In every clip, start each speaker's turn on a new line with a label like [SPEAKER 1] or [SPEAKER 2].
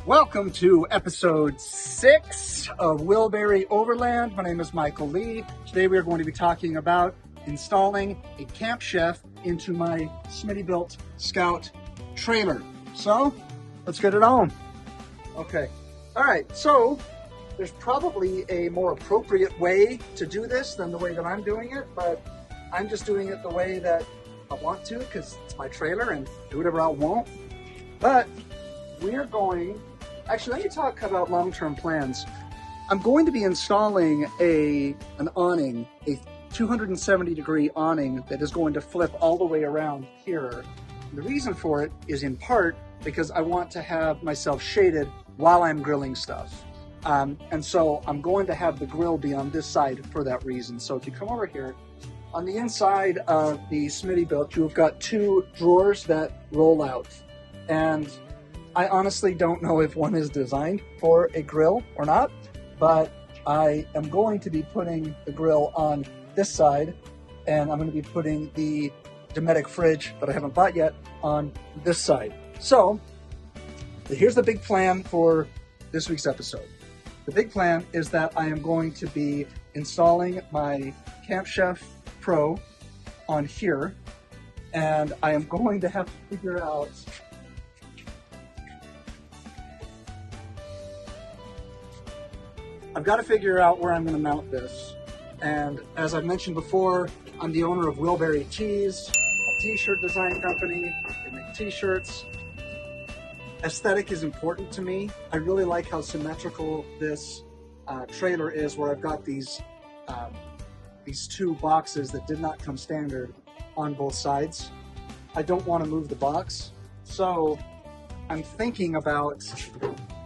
[SPEAKER 1] Welcome to episode 6 of Wilbury Overland. My name is Michael Lee. Today we are going to be talking about installing a camp chef into my Smittybilt Scout trailer. So, let's get it on. Okay. All right. So, there's probably a more appropriate way to do this than the way that I'm doing it, but I'm just doing it the way that I want to because it's my trailer and do whatever I want. But we're going... Actually, let me talk about long-term plans. I'm going to be installing an awning, a 270-degree awning that is going to flip all the way around here. And the reason for it is in part because I want to have myself shaded while I'm grilling stuff. And so I'm going to have the grill be on this side for that reason. So if you come over here, on the inside of the Smittybilt, you've got 2 drawers that roll out. And I honestly don't know if one is designed for a grill or not, but I am going to be putting the grill on this side, and I'm going to be putting the Dometic fridge that I haven't bought yet on this side. So here's the big plan for this week's episode. The big plan is that I am going to be installing my Camp Chef Pro on here, and I am going to have to figure out I've got to figure out where I'm going to mount this. And as I've mentioned before, I'm the owner of Wilbury Tees, a t-shirt design company. They make t-shirts. Aesthetic is important to me. I really like how symmetrical this trailer is, where I've got these 2 boxes that did not come standard on both sides. I don't want to move the box, so I'm thinking about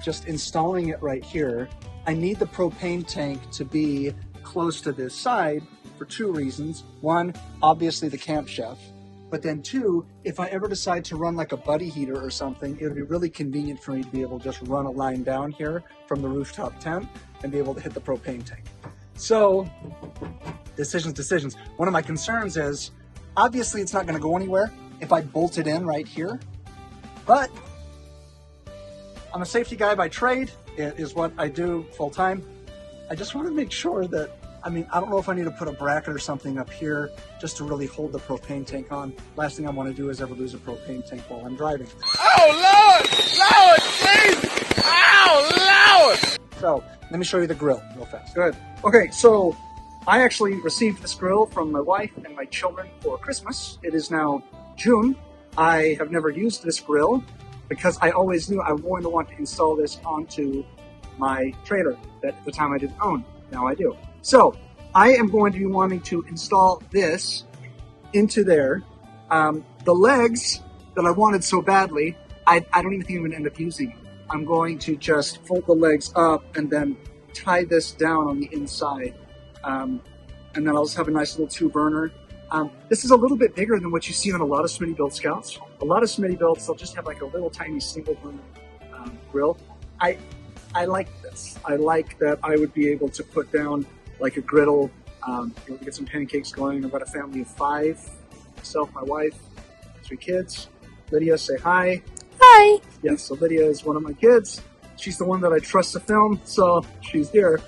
[SPEAKER 1] just installing it right here. I need the propane tank to be close to this side for 2 reasons. 1, obviously the Camp Chef, but then 2, if I ever decide to run like a buddy heater or something, it would be really convenient for me to be able to just run a line down here from the rooftop tent and be able to hit the propane tank. So, decisions. One of my concerns is, obviously it's not going to go anywhere if I bolt it in right here, but I'm a safety guy by trade. It is what I do full time. I just want to make sure that, I don't know if I need to put a bracket or something up here just to really hold the propane tank on. Last thing I want to do is ever lose a propane tank while I'm driving.
[SPEAKER 2] Oh, Lord, please. Oh, Lord.
[SPEAKER 1] So, let me show you the grill real fast. Good. Okay, so I actually received this grill from my wife and my children for Christmas. It is now June. I have never used this grill because I always knew I was going to want to install this onto my trailer that at the time I didn't own. Now I do. So I am going to be wanting to install this into there. The legs that I wanted so badly, I don't even think I'm going to end up using them. I'm going to just fold the legs up and then tie this down on the inside. And then I'll just have a nice little 2-burner. This is a little bit bigger than what you see on a lot of Smittybilt Scouts. A lot of Smittybilts, they'll just have like a little tiny single burner grill. I like this. I like that I would be able to put down like a griddle, get some pancakes going. I've got a family of 5, myself, my wife, 3 kids. Lydia, say hi.
[SPEAKER 3] Hi.
[SPEAKER 1] Yes, so Lydia is one of my kids. She's the one that I trust to film, so she's here.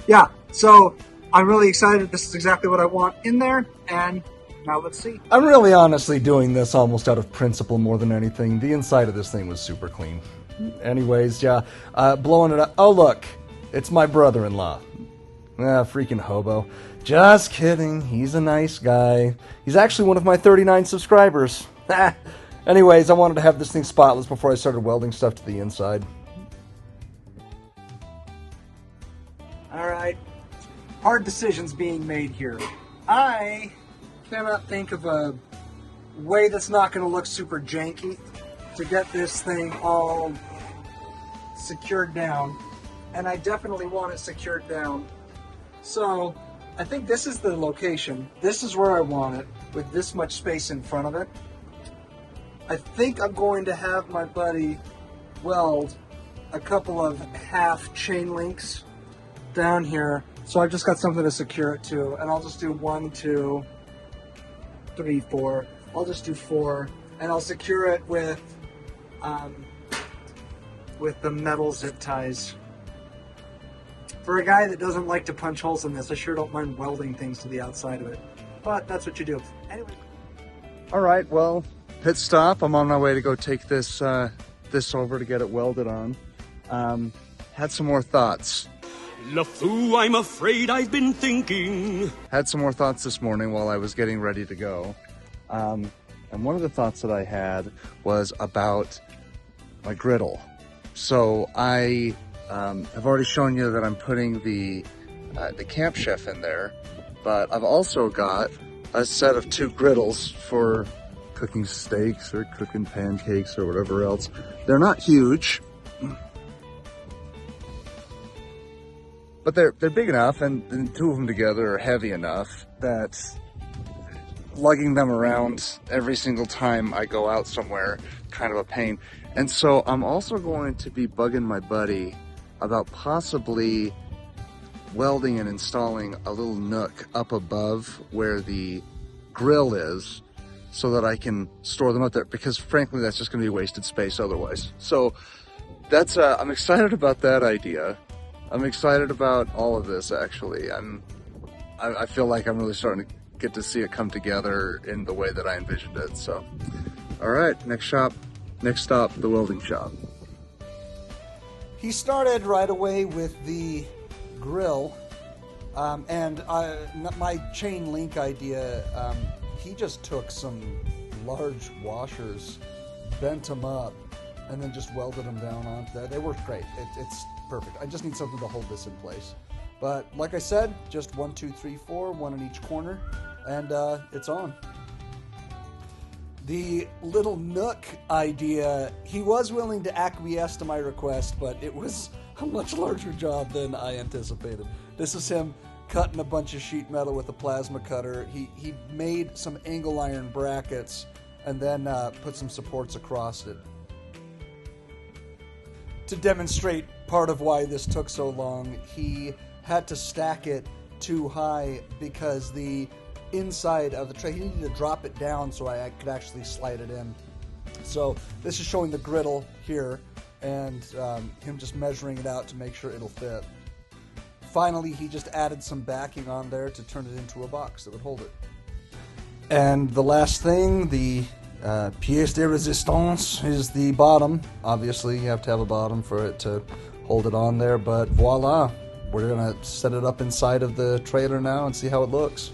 [SPEAKER 1] Yeah, so I'm really excited. This is exactly what I want in there, and now let's see.
[SPEAKER 4] I'm really honestly doing this almost out of principle more than anything. The inside of this thing was super clean. Anyways, yeah, blowing it up. Oh, look, it's my brother-in-law. Freaking hobo. Just kidding. He's a nice guy. He's actually one of my 39 subscribers. Anyways, I wanted to have this thing spotless before I started welding stuff to the inside.
[SPEAKER 1] All right. Hard decisions being made here. I cannot think of a way that's not going to look super janky to get this thing all secured down. And I definitely want it secured down. So I think this is the location. This is where I want it, with this much space in front of it. I think I'm going to have my buddy weld a couple of half chain links down here. So I've just got something to secure it to, and I'll just do 1, 2, 3, 4. I'll just do 4, and I'll secure it with with the metal zip ties. For a guy that doesn't like to punch holes in this, I sure don't mind welding things to the outside of it. But that's what you do. Anyway.
[SPEAKER 4] All right, well, pit stop. I'm on my way to go take this this over to get it welded on. Had some more thoughts.
[SPEAKER 3] LeFou, I'm afraid I've been thinking.
[SPEAKER 4] Had some more thoughts this morning while I was getting ready to go. And one of the thoughts that I had was about my griddle. So I have already shown you that I'm putting the Camp Chef in there, but I've also got a set of 2 griddles for cooking steaks or cooking pancakes or whatever else. They're not huge, but they're big enough, and 2 of them together are heavy enough that lugging them around every single time I go out somewhere, kind of a pain. And so I'm also going to be bugging my buddy about possibly welding and installing a little nook up above where the grill is so that I can store them up there, because frankly that's just going to be wasted space otherwise. So that's I'm excited about that idea. I'm excited about all of this, actually. I feel like I'm really starting to get to see it come together in the way that I envisioned it. So all right, next stop, the welding shop.
[SPEAKER 1] He started right away with the grill, and my chain link idea, he just took some large washers, bent them up, and then just welded them down onto that. They work great. It's perfect. I just need something to hold this in place. But like I said, just 1, 2, 3, 4, 1 in each corner, and it's on. The little nook idea, he was willing to acquiesce to my request, but it was a much larger job than I anticipated. This is him cutting a bunch of sheet metal with a plasma cutter. He made some angle iron brackets and then put some supports across it. To demonstrate part of why this took so long, he had to stack it too high because the inside of the tray, he needed to drop it down so I could actually slide it in. So this is showing the griddle here and him just measuring it out to make sure it'll fit. Finally, he just added some backing on there to turn it into a box that would hold it. And the last thing, the pièce de résistance, is the bottom. Obviously, you have to have a bottom for it to hold it on there, but voila, we're gonna set it up inside of the trailer now and see how it looks.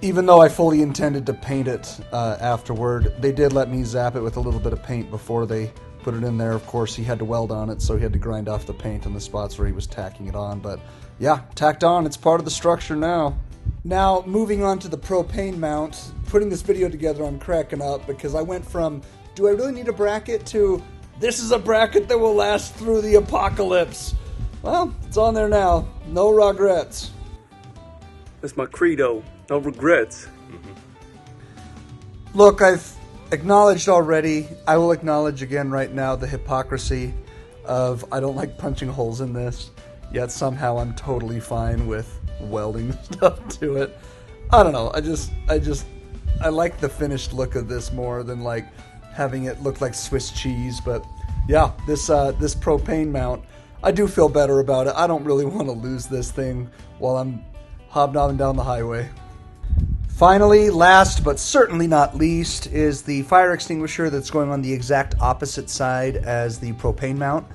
[SPEAKER 1] Even though I fully intended to paint it afterward, they did let me zap it with a little bit of paint before they put it in there. Of course, he had to weld on it, so he had to grind off the paint in the spots where he was tacking it on. But yeah, tacked on. It's part of the structure now. Now, moving on to the propane mount. Putting this video together, I'm cracking up because I went from, do I really need a bracket, to this is a bracket that will last through the apocalypse. Well, it's on there now. No regrets.
[SPEAKER 3] That's my credo. No regrets.
[SPEAKER 1] Look, I've acknowledged already, I will acknowledge again right now the hypocrisy of I don't like punching holes in this, yet somehow I'm totally fine with welding stuff to it. I don't know, I like the finished look of this more than like having it look like Swiss cheese. But yeah, this propane mount, I do feel better about it. I don't really want to lose this thing while I'm hobnobbing down the highway. Finally, last but certainly not least, is the fire extinguisher that's going on the exact opposite side as the propane mount.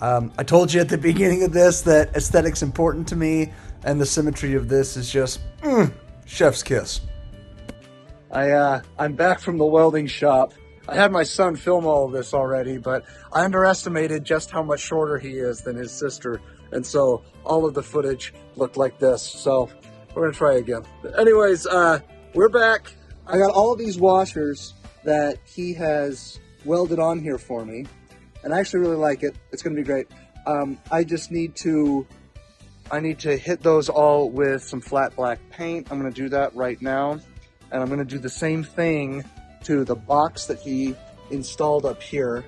[SPEAKER 1] I told you at the beginning of this that aesthetic's important to me, and the symmetry of this is just chef's kiss.
[SPEAKER 4] I'm back from the welding shop. I had my son film all of this already, but I underestimated just how much shorter he is than his sister, and so all of the footage looked like this. So we're gonna try again. Anyways, we're back. I got all of these washers that he has welded on here for me, and I actually really like it. It's gonna be great. I just need to hit those all with some flat black paint. I'm gonna do that right now, and I'm gonna do the same thing to the box that he installed up here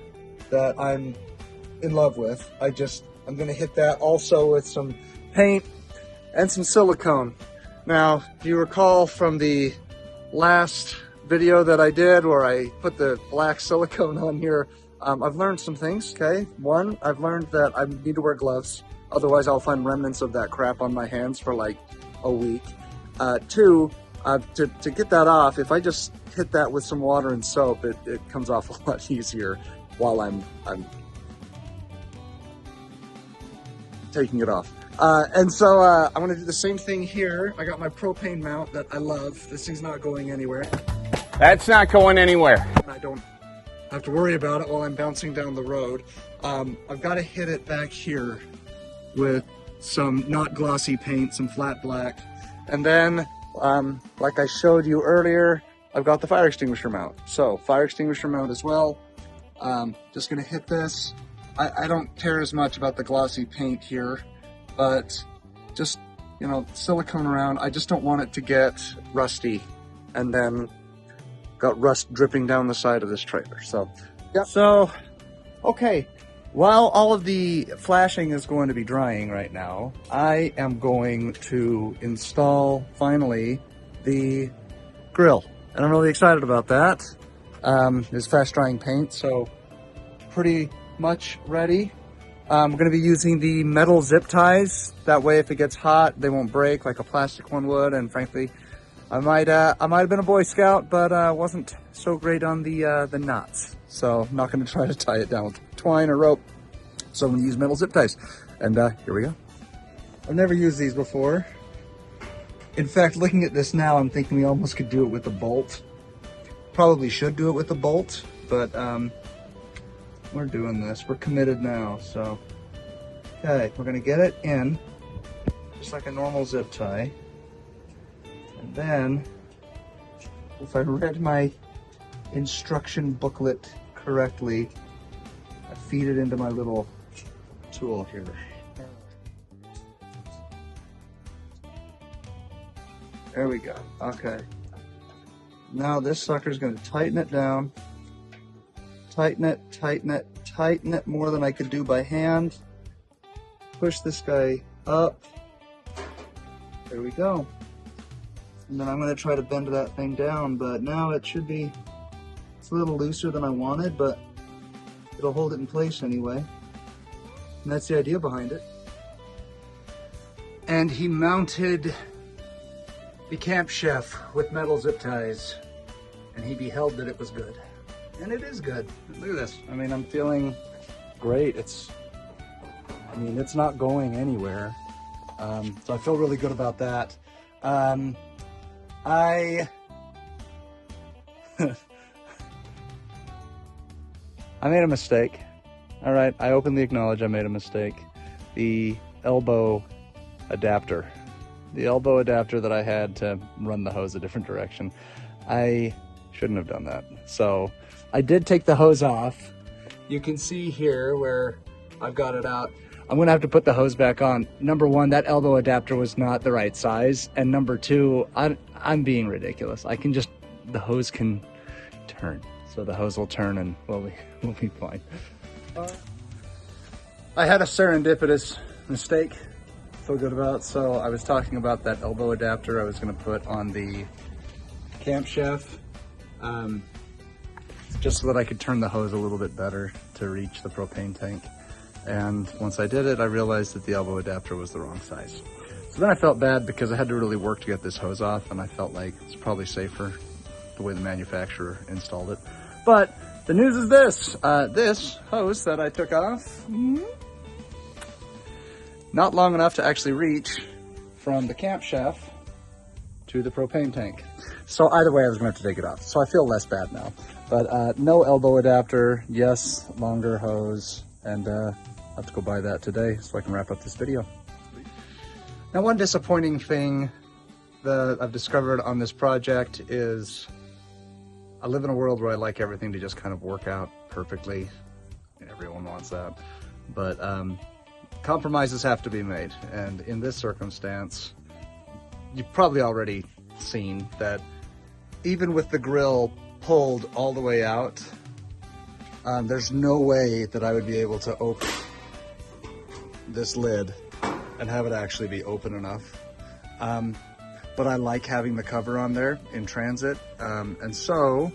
[SPEAKER 4] that I'm in love with. I'm gonna hit that also with some paint and some silicone. Now, do you recall from the last video that I did where I put the black silicone on here,
[SPEAKER 1] I've learned some things, okay? One, I've learned that I need to wear gloves. Otherwise, I'll find remnants of that crap on my hands for like a week. Two, to get that off, if I just hit that with some water and soap, it comes off a lot easier while I'm taking it off. And so I'm gonna do the same thing here. I got my propane mount that I love. This thing's not going anywhere.
[SPEAKER 2] That's not going anywhere.
[SPEAKER 1] I don't have to worry about it while I'm bouncing down the road. I've got to hit it back here with some not glossy paint, some flat black. And then, like I showed you earlier, I've got the fire extinguisher mount. So fire extinguisher mount as well. Just gonna hit this. I don't care as much about the glossy paint here, but just, you know, silicone around. I just don't want it to get rusty and then got rust dripping down the side of this trailer. So, yeah. So, okay. While all of the flashing is going to be drying right now, I am going to install, finally, the grill. And I'm really excited about that. It's fast drying paint, so pretty much ready. I'm going to be using the metal zip ties. That way, if it gets hot, they won't break like a plastic one would. And frankly, I might have been a Boy Scout, but wasn't so great on the knots. So I'm not going to try to tie it down with twine or rope. So I'm going to use metal zip ties. And here we go. I've never used these before. In fact, looking at this now, I'm thinking we almost could do it with a bolt. Probably should do it with a bolt, but we're doing this. We're committed now, so. Okay, we're going to get it in, just like a normal zip tie. And then, if I read my instruction booklet correctly, I feed it into my little tool here. There we go. Okay. Now this sucker's going to tighten it down. Tighten it, tighten it, tighten it more than I could do by hand. Push this guy up. There we go. And then I'm going to try to bend that thing down, but now it should be, it's a little looser than I wanted, but it'll hold it in place anyway. And that's the idea behind it. And he mounted the Camp Chef with metal zip ties, and he beheld that it was good. And it is good. Look at this. I mean, I'm feeling great. It's not going anywhere. So I feel really good about that. I made a mistake. All right, I openly acknowledge I made a mistake. The elbow adapter. The elbow adapter that I had to run the hose a different direction. I shouldn't have done that. So I did take the hose off. You can see here where I've got it out. I'm gonna have to put the hose back on. Number one, that elbow adapter was not the right size. And number two, I'm being ridiculous. The hose can turn. So the hose will turn and we'll be fine. I had a serendipitous mistake. Feel good about. So I was talking about that elbow adapter I was going to put on the Camp Chef, just so that I could turn the hose a little bit better to reach the propane tank. And once I did it, I realized that the elbow adapter was the wrong size. So then I felt bad because I had to really work to get this hose off, and I felt like it's probably safer the way the manufacturer installed it. But the news is this, this hose that I took off, not long enough to actually reach from the Camp Chef to the propane tank. So either way, I was going to have to take it off. So I feel less bad now. But no elbow adapter, yes, longer hose, and I'll have to go buy that today so I can wrap up this video. Now, one disappointing thing that I've discovered on this project is I live in a world where I like everything to just kind of work out perfectly. Everyone wants that. But compromises have to be made, and in this circumstance, you've probably already seen that even with the grill pulled all the way out, there's no way that I would be able to open this lid and have it actually be open enough. But I like having the cover on there in transit, and so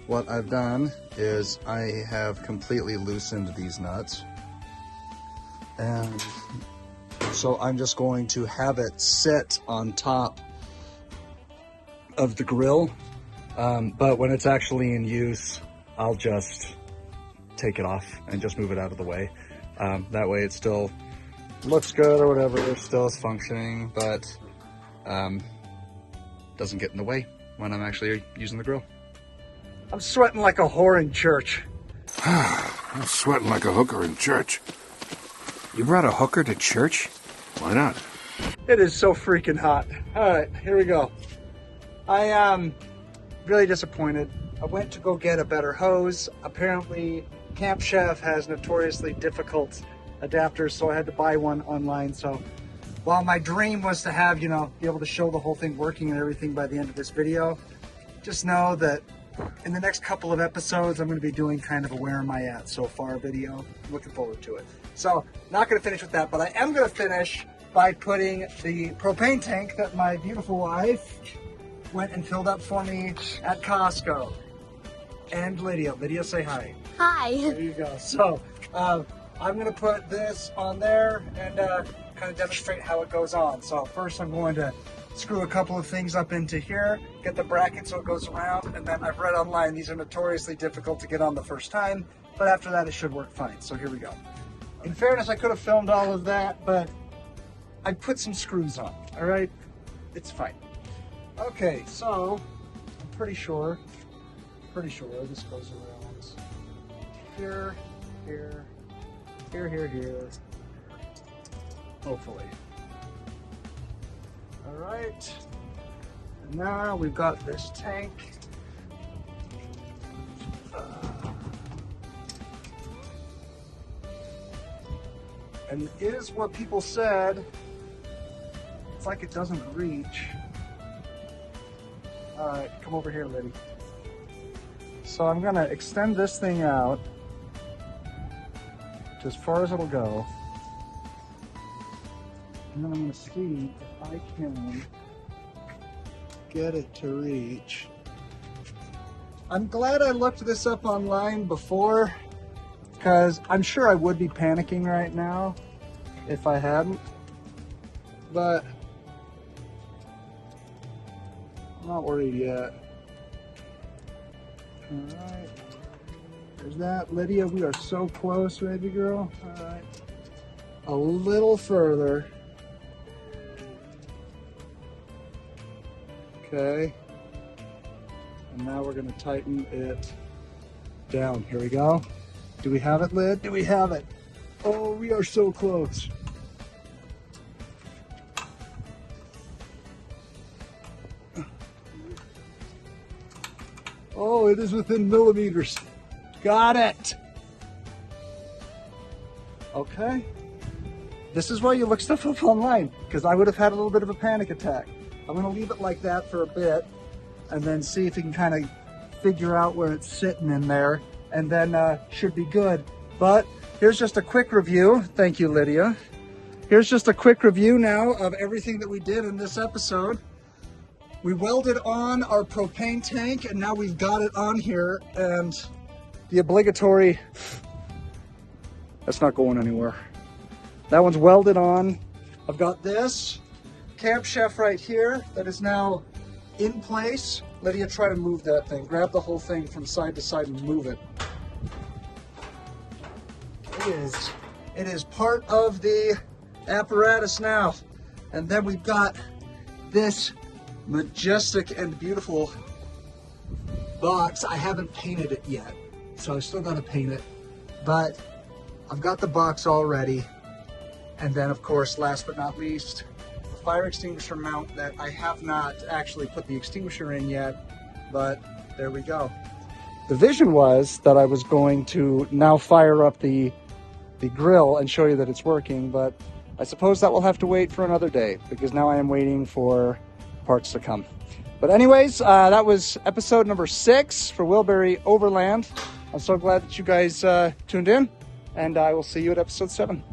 [SPEAKER 4] what I've done is I have completely loosened these nuts. And so I'm just going to have it sit on top of the grill. But when it's actually in use, I'll just take it off and just move it out of the way. That way it still looks good or whatever, it still is functioning, but doesn't get in the way when I'm actually using the grill. I'm sweating like a whore in church.
[SPEAKER 5] I'm sweating like a hooker in church. You brought a hooker to church? Why not?
[SPEAKER 1] It is so freaking hot. All right, here we go. I am really disappointed. I went to go get a better hose. Apparently, Camp Chef has notoriously difficult adapters, so I had to buy one online. So while my dream was to have, you know, be able to show the whole thing working and everything by the end of this video, just know that in the next couple of episodes, I'm going to be doing kind of a where am I at so far video. Looking forward to it. So not going to finish with that, but I am going to finish by putting the propane tank that my beautiful wife went and filled up for me at Costco. And Lydia. Lydia, say hi.
[SPEAKER 6] Hi.
[SPEAKER 1] There you go. So I'm going to put this on there and kind of demonstrate how it goes on. So first I'm going to screw a couple of things up into here, get the bracket so it goes around, and then I've read online these are notoriously difficult to get on the first time, but after that it should work fine. So here we go. In fairness, I could have filmed all of that, but I put some screws on, all right? It's fine. Okay, so I'm pretty sure this goes around here, here, here, here, here, hopefully. All right, and now we've got this tank. And is what people said, it's like it doesn't reach. All right, come over here, Liddy. So I'm gonna extend this thing out to as far as it'll go. And then I'm gonna see if I can get it to reach. I'm glad I looked this up online before, because I'm sure I would be panicking right now if I hadn't, but I'm not worried yet. All right, there's that. Lydia, we are so close, baby girl. All right, a little further. Okay, and now we're gonna tighten it down. Here we go. Do we have it, Lid? Do we have it? Oh, we are so close. Oh, it is within millimeters. Got it. Okay. This is why you look stuff up online, because I would have had a little bit of a panic attack. I'm gonna leave it like that for a bit and then see if you can kind of figure out where it's sitting in there, and then should be good. But here's just a quick review. Thank you, Lydia. Here's just a quick review now of everything that we did in this episode. We welded on our propane tank, and now we've got it on here, and the obligatory, that's not going anywhere. That one's welded on. I've got this Camp Chef right here that is now in place. Lydia, try to move that thing. Grab the whole thing from side to side and move it. It is part of the apparatus now. And then we've got this majestic and beautiful box. I haven't painted it yet, so I still gotta paint it, but I've got the box all ready. And then, of course, last but not least, the fire extinguisher mount that I have not actually put the extinguisher in yet, but there we go. The vision was that I was going to now fire up the grill and show you that it's working, but I suppose that will have to wait for another day, because now I am waiting for parts to come. But anyways, that was episode number 6 for Wilbury Overland. I'm so glad that you guys tuned in, and I will see you at episode 7.